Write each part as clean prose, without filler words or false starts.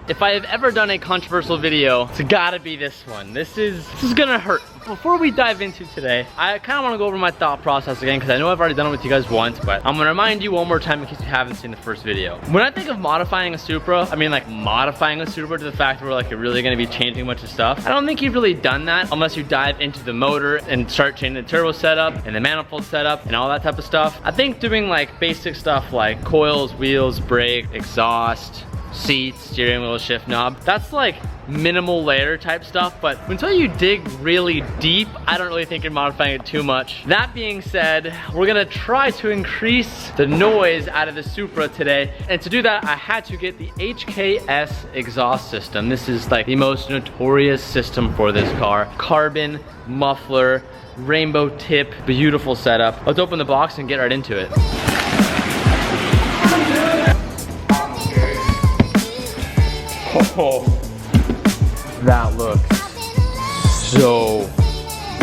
If I have ever done a controversial video, it's gotta be this one. This is gonna hurt. Before we dive into today, I kind of want to go over my thought process again because I know I've already done it with you guys once, but I'm gonna remind you one more time in case you haven't seen the first video. When I think of modifying a Supra, I mean like modifying a Supra to the fact where like you're really gonna be changing a bunch of stuff. I don't think you've really done that unless you dive into the motor and start changing the turbo setup and the manifold setup and all that type of stuff. I think doing like basic stuff like coils, wheels, brake, exhaust, seats, steering wheel, shift knob, that's like minimal layer type stuff, but until you dig really deep, I don't really think you're modifying it too much. That being said, we're gonna try to increase the noise out of the Supra today, and to do that, I had to get the HKS exhaust system. This is like the most notorious system for this car. Carbon, muffler, rainbow tip, beautiful setup. Let's open the box and get right into it. Oh. That looks so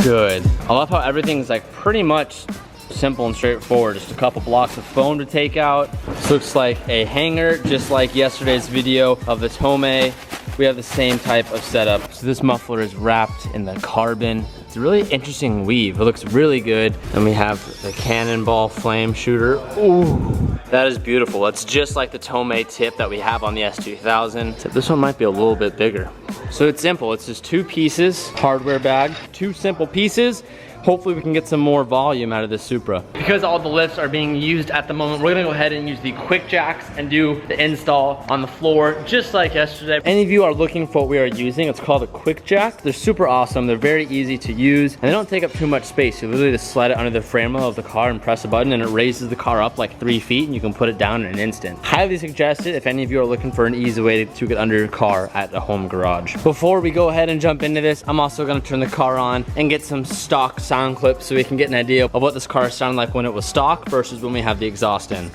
good. I love how everything's like pretty much simple and straightforward. Just a couple blocks of foam to take out. This looks like a hanger, just like yesterday's video of the Poway. We have the same type of setup. So this muffler is wrapped in the carbon. It's a really interesting weave. It looks really good. And we have the cannonball flame shooter. Ooh, that is beautiful. It's just like the Poway tip that we have on the S2000. Except this one might be a little bit bigger. So it's simple. It's just 2 pieces, hardware bag, 2 simple pieces. Hopefully we can get some more volume out of this Supra. Because all the lifts are being used at the moment, we're gonna go ahead and use the quick jacks and do the install on the floor, just like yesterday. If any of you are looking for what we are using, it's called a quick jack. They're super awesome, they're very easy to use, and they don't take up too much space. You literally just slide it under the frame rail of the car and press a button, and it raises the car up like 3 feet, and you can put it down in an instant. Highly suggested if any of you are looking for an easy way to get under your car at a home garage. Before we go ahead and jump into this, I'm also gonna turn the car on and get some stock sound clips so we can get an idea of what this car sounded like when it was stock versus when we have the exhaust in.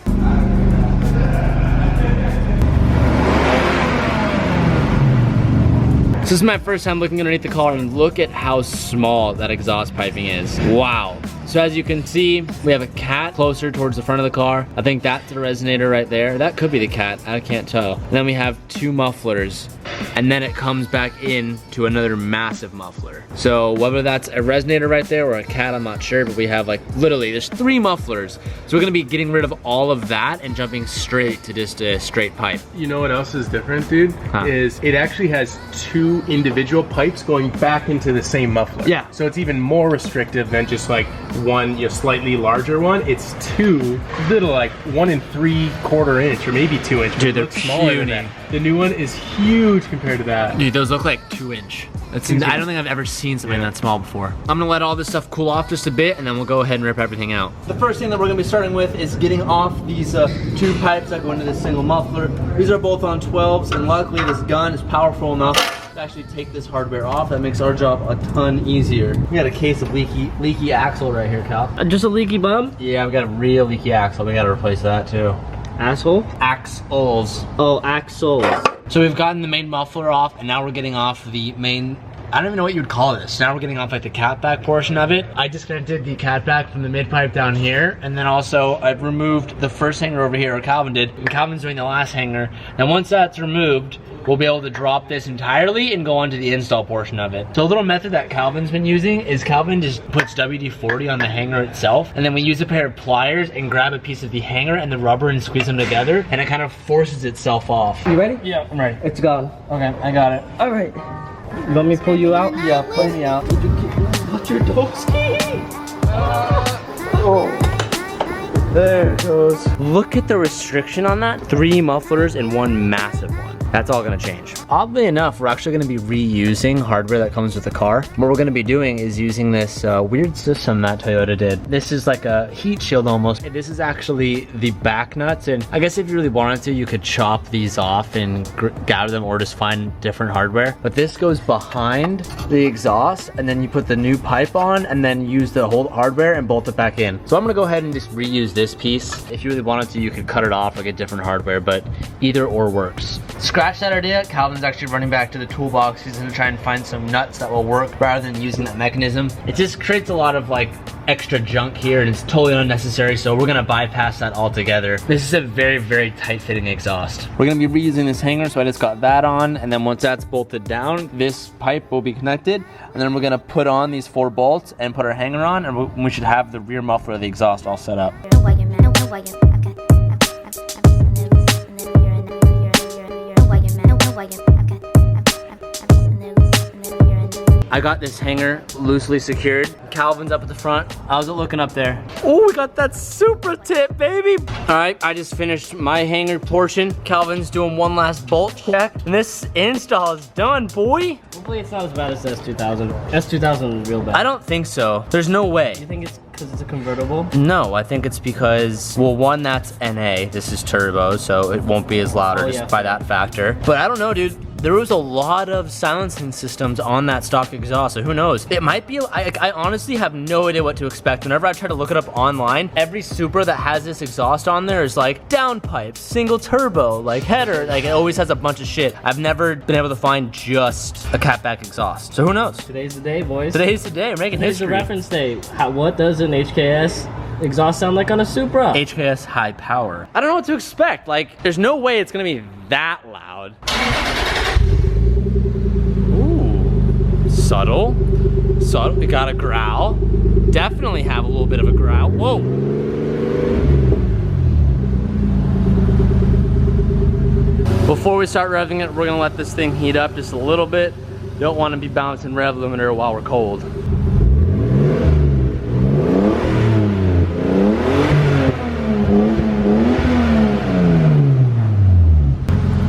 This is my first time looking underneath the car, and look at how small that exhaust piping is. Wow. So as you can see, we have a cat closer towards the front of the car. I think that's the resonator right there. That could be the cat, I can't tell. And then we have 2 mufflers, and then it comes back in to another massive muffler. So whether that's a resonator right there or a cat, I'm not sure, but we have like literally, there's 3 mufflers. So we're gonna be getting rid of all of that and jumping straight to just a straight pipe. You know what else is different, dude? Is it actually has 2 individual pipes going back into the same muffler. Yeah. So it's even more restrictive than just like one, you know, slightly larger one. It's 2 little, like 1 3/4 inch or maybe 2 inch. Dude, they're puny. The new one is huge compared to that. Dude, those look like 2 inch. I don't think I've ever seen something that small before. I'm gonna let all this stuff cool off just a bit, and then we'll go ahead and rip everything out. The first thing that we're gonna be starting with is getting off these 2 pipes that go into this single muffler. These are both on 12s, and luckily this gun is powerful enough to actually take this hardware off. That makes our job a ton easier. We got a case of leaky axle right here, Cal. Just a leaky bum? Yeah, we got a real leaky axle. We gotta replace that too. Asshole? Axles. Oh, axles. So we've gotten the main muffler off, and now we're getting off the main, I don't even know what you would call this. Now we're getting off like the catback portion of it. I disconnected the catback from the mid pipe down here, and then also I've removed the first hanger over here, or Calvin did, and Calvin's doing the last hanger. Now once that's removed, we'll be able to drop this entirely and go on to the install portion of it. So a little method that Calvin's been using is Calvin just puts WD-40 on the hanger itself, and then we use a pair of pliers and grab a piece of the hanger and the rubber and squeeze them together, and it kind of forces itself off. You ready? Yeah, I'm ready. It's gone. Okay, I got it. All right. You want me to pull you out? Yeah, pull me out. Watch your toes. Oh. There it goes. Look at the restriction on that. 3 mufflers and 1 massive one. That's all gonna change. Oddly enough, we're actually gonna be reusing hardware that comes with the car. What we're gonna be doing is using this weird system that Toyota did. This is like a heat shield almost. This is actually the back nuts, and I guess if you really wanted to, you could chop these off and gather them or just find different hardware. But this goes behind the exhaust, and then you put the new pipe on and then use the whole hardware and bolt it back in. So I'm gonna go ahead and just reuse this piece. If you really wanted to, you could cut it off or get different hardware, but either or works. Scratch that idea. Calvin's actually running back to the toolbox. He's gonna try and find some nuts that will work rather than using that mechanism. It just creates a lot of like extra junk here and it's totally unnecessary, so we're gonna bypass that altogether. This is a very, very tight fitting exhaust. We're gonna be reusing this hanger, so I just got that on, and then once that's bolted down, this pipe will be connected, and then we're gonna put on these 4 bolts and put our hanger on, and we should have the rear muffler of the exhaust all set up. I got this hanger loosely secured. Calvin's up at the front. How's it looking up there? Oh, we got that Supra tip, baby. All right, I just finished my hanger portion. Calvin's doing one last bolt check. And this install is done, boy. Hopefully it's not as bad as the S2000. S2000 is real bad. I don't think so. There's no way. You think it's because it's a convertible? No, I think it's because, well, one, that's NA. This is turbo, so it won't be as loud just by that factor. But I don't know, dude. There was a lot of silencing systems on that stock exhaust, so who knows? It might be, I honestly have no idea what to expect. Whenever I try to look it up online, every Supra that has this exhaust on there is like downpipe, single turbo, like header, like it always has a bunch of shit. I've never been able to find just a catback exhaust, so who knows? Today's the day, boys. Today's the day, we're making history. Today's the reference day. What does an HKS exhaust sound like on a Supra? HKS high power. I don't know what to expect. Like, there's no way it's gonna be that loud. Subtle, we got a growl. Definitely have a little bit of a growl. Whoa. Before we start revving it, we're gonna let this thing heat up just a little bit. Don't wanna be bouncing rev limiter while we're cold.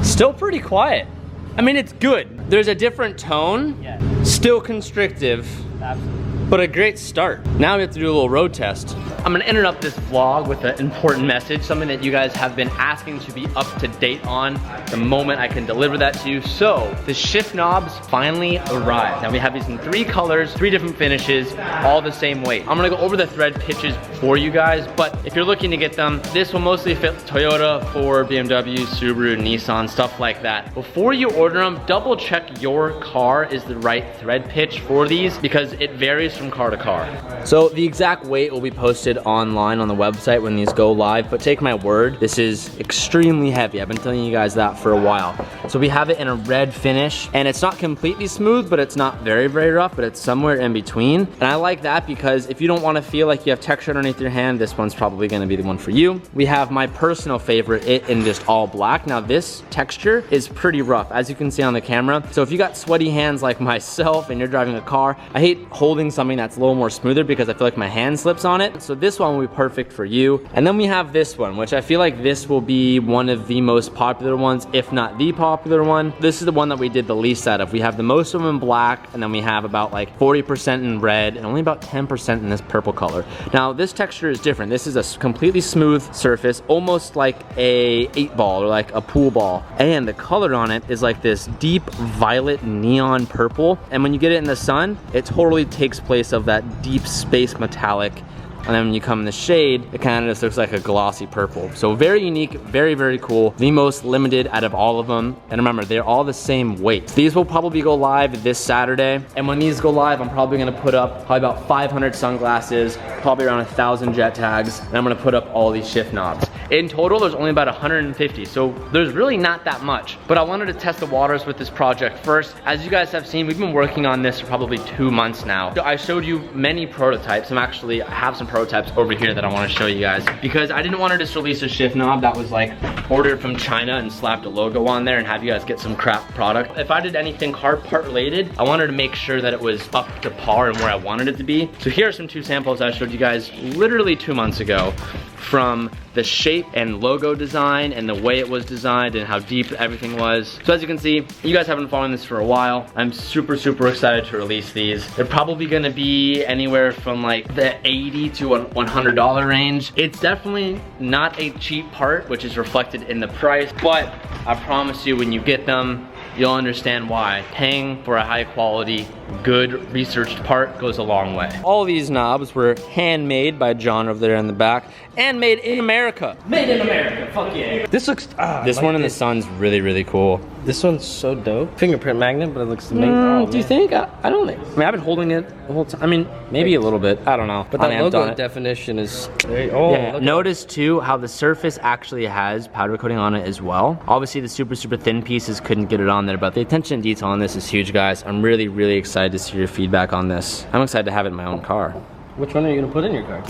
Still pretty quiet. I mean, it's good. There's a different tone. Yeah. Still constrictive. Absolutely. But a great start. Now we have to do a little road test. I'm gonna interrupt this vlog with an important message, something that you guys have been asking to be up to date on the moment I can deliver that to you. So, the shift knobs finally arrived. Now we have these in 3 colors, 3 different finishes, all the same weight. I'm gonna go over the thread pitches for you guys, but if you're looking to get them, this will mostly fit Toyota, Ford, BMW, Subaru, Nissan, stuff like that. Before you order them, double check your car is the right thread pitch for these because it varies from car to car. So the exact weight will be posted online on the website when these go live, but take my word, this is extremely heavy. I've been telling you guys that for a while. So we have it in a red finish, and it's not completely smooth, but it's not very, very rough, but it's somewhere in between. And I like that because if you don't want to feel like you have texture underneath your hand, this one's probably going to be the one for you. We have my personal favorite, it in just all black. Now this texture is pretty rough, as you can see on the camera. So if you got sweaty hands like myself and you're driving a car, I hate holding something that's a little more smoother because I feel like my hand slips on it. So this one will be perfect for you. And then we have this one, which I feel like this will be one of the most popular ones, if not the popular one. This is the one that we did the least out of. We have the most of them in black, and then we have about like 40% in red and only about 10% in this purple color. Now this texture is different. This is a completely smooth surface, almost like a 8-ball or like a pool ball. And the color on it is like this deep violet neon purple. And when you get it in the sun, it totally takes place of that deep space metallic. And then when you come in the shade, it kind of just looks like a glossy purple. So very unique, very, very cool. The most limited out of all of them. And remember, they're all the same weight. These will probably go live this Saturday. And when these go live, I'm probably gonna put up probably about 500 sunglasses, probably around 1,000 jet tags, and I'm gonna put up all these shift knobs. In total, there's only about 150, so there's really not that much. But I wanted to test the waters with this project first. As you guys have seen, we've been working on this for probably 2 months now. So I showed you many prototypes. I have some prototypes over here that I want to show you guys because I didn't want to just release a shift knob that was like ordered from China and slapped a logo on there and have you guys get some crap product. If I did anything hard part related, I wanted to make sure that it was up to par and where I wanted it to be. So here are some 2 samples I showed you guys literally 2 months ago, from the shape and logo design and the way it was designed and how deep everything was. So as you can see, you guys have been following this for a while. I'm super, super excited to release these. They're probably gonna be anywhere from like the $80 to $100 range. It's definitely not a cheap part, which is reflected in the price, but I promise you when you get them, you'll understand why. Paying for a high quality, good researched part goes a long way. All these knobs were handmade by John over there in the back and made in America. Made in America, fuck yeah. This looks, this one in the sun's really, really cool. This one's so dope. Fingerprint magnet, but it looks amazing. Do you think? I don't think. I mean, I've been holding it the whole time. I mean, maybe a little bit. I don't know. But that logo definition is very, Notice too how the surface actually has powder coating on it as well. Obviously the super thin pieces couldn't get it on there, but the attention to detail on this is huge, guys. I'm really excited to see your feedback on this. I'm excited to have it in my own car. Which one are you gonna put in your car?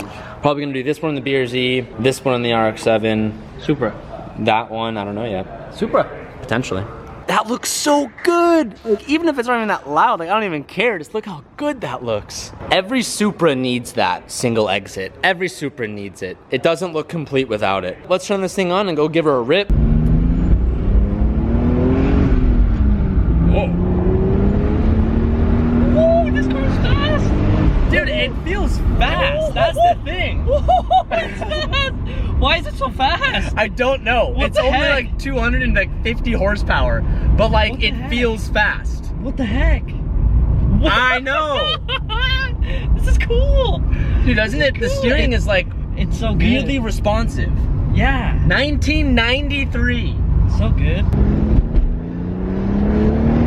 Probably gonna do this one in the BRZ, this one in the RX-7. Supra. That one, I don't know yet. Supra. Potentially. That looks so good. Like, even if it's not even that loud, like I don't even care. Just look how good that looks. Every Supra needs that single exit. Every Supra needs it. It doesn't look complete without it. Let's turn this thing on and go give her a rip. Whoa. Whoa, this car's fast. Dude, it feels fast. That's the thing. Why is it so fast? I don't know. It's only like 250 horsepower, but like it feels fast. What the heck? I know. This is cool. Dude, doesn't it? The steering is like, it's so good. Weirdly responsive. Yeah. 1993. So good.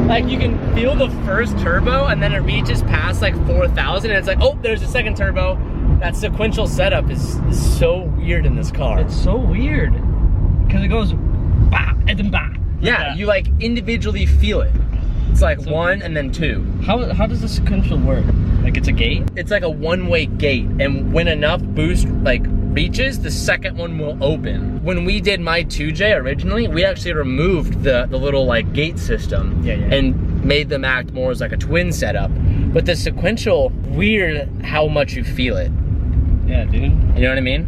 Like you can feel the first turbo and then it reaches past like 4,000 and it's like, oh, there's a second turbo. That sequential setup is so weird in this car. It's so weird. Because it goes bah, and then bah. Yeah, you like individually feel it. It's like so one and then two. How does the sequential work? Like it's a gate? It's like a one-way gate, and when enough boost like reaches, the second one will open. When we did my 2J originally, we actually removed the little like gate system and made them act more as like a twin setup. But the sequential, weird how much you feel it. Yeah, dude. You know what I mean?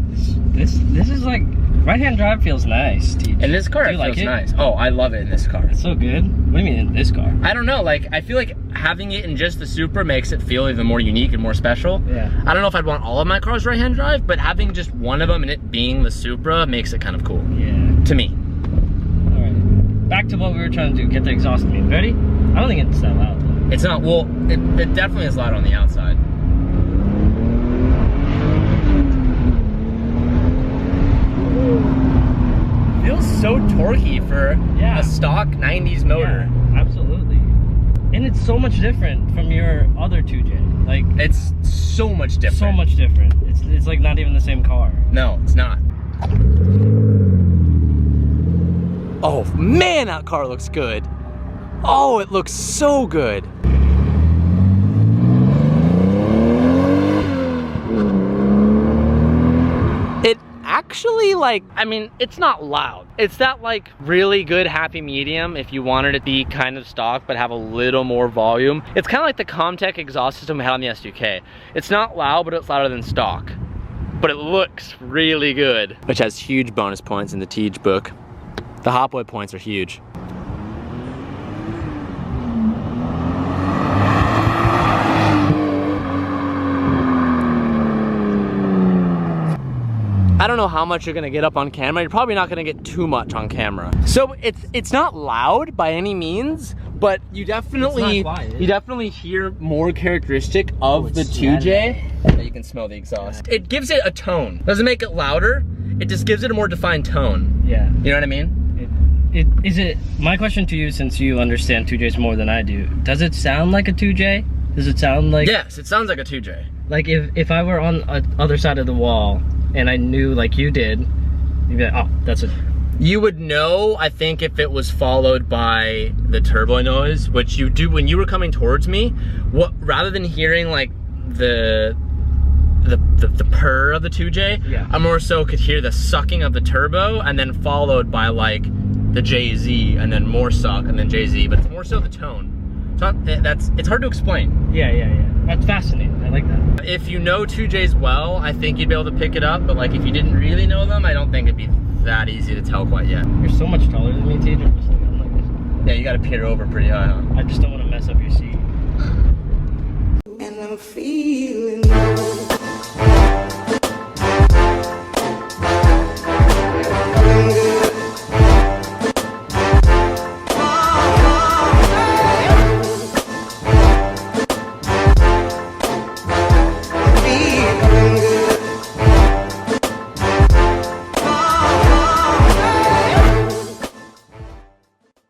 This is like, right-hand drive feels nice, Teach. In this car, it feels nice. Oh, I love it in this car. It's so good. What do you mean in this car? I don't know, like, I feel like having it in just the Supra makes it feel even more unique and more special. Yeah. I don't know if I'd want all of my cars right-hand drive, but having just one of them and it being the Supra makes it kind of cool. Yeah. To me. All right. Back to what we were trying to do, get the exhaust in. Ready? I don't think it's that loud, though. It's not, well, it definitely is loud on the outside. Feels so torquey for a stock 90s motor. Yeah, absolutely. And it's so much different from your other 2J. Like, it's so much different. So much different. It's like not even the same car. No, it's not. Oh man, that car looks good. Oh, it looks so good. Actually, like, I mean, it's not loud. It's that like really good happy medium if you wanted it to be kind of stock but have a little more volume. It's kind of like the Comtech exhaust system we had on the S2K. It's not loud, but it's louder than stock. But it looks really good. Which has huge bonus points in the Tej book. The Hotboy points are huge. I don't know how much you're gonna get up on camera. You're probably not gonna get too much on camera. So it's not loud by any means, but you definitely hear more characteristic of the 2J. Yeah, you can smell the exhaust. It gives it a tone. Doesn't make it louder. It just gives it a more defined tone. Yeah. You know what I mean? My question to you, since you understand 2Js more than I do, does it sound like a 2J? Does it sound like? Yes, it sounds like a 2J. Like if I were on the other side of the wall and I knew like you did, you'd be like, oh, that's a... You would know, I think, if it was followed by the turbo noise, which you do when you were coming towards me. Rather than hearing like the purr of the 2J, I more so could hear the sucking of the turbo and then followed by like the JZ and then more suck and then JZ, but it's more so the tone. It's hard to explain. Yeah. That's fascinating. I like that. If you know 2Js well, I think you'd be able to pick it up, but like if you didn't really know them, I don't think it'd be that easy to tell quite yet. You're so much taller than me, Tej. I'm like this. Yeah, you gotta peer over pretty high, huh? I just don't want to mess up your seat. And I'm feeling